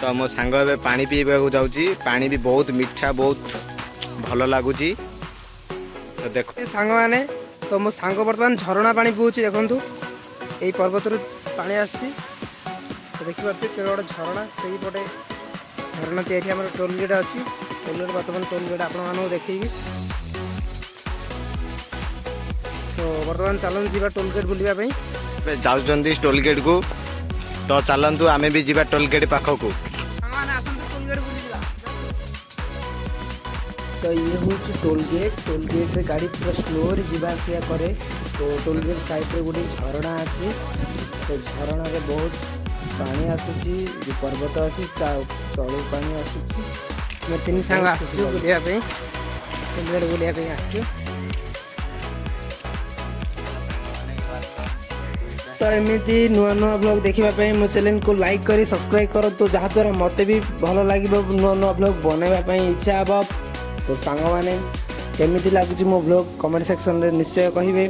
तो मो सांग ए पानी पीवा जाऊँगी पानी भी बहुत मीठा बहुत भल लगुच तो देख सांग मैंने तो मो सांग बर्तमान झरणा पानी पीऊँ देखु यही पर्वत पानी आसी तो देखिए केवल गोटे झरणा से पटे झरणा या टोलगेट अच्छी टोलगेट बर्तमान टोलगेट आपको देखी तो बर्तमान चलते जीवा टोलगेट बुलापी जाऊँ टोलगेट को तो चलतु आम भी जीवा टोलगेट पाखक तो ये हूँ टोलगेट रे गाड़ी पूरा स्लो रे जीवा आसिया करे तो टोलगेट साइड रे गोटे झरणा अच्छी तो झरणा रे बहुत पानी आसूची जो पर्वत अच्छी तलू पानी आसूची मैं तीन सांग आसू बुलापी टोलगेट बुलापी आसू तो एमती नुआ नुआ ब्लॉग देखापी मो चैनल को लाइक करी सब्सक्राइब कर तो जहाँद्वारा मत भी भल लगे नुआ नुआ ब्लॉग बनवाई इच्छा हे तो सांग मैंने केमिति लगुच मो ब्लॉग कमेंट सेक्शन रे निश्चय कहिबे।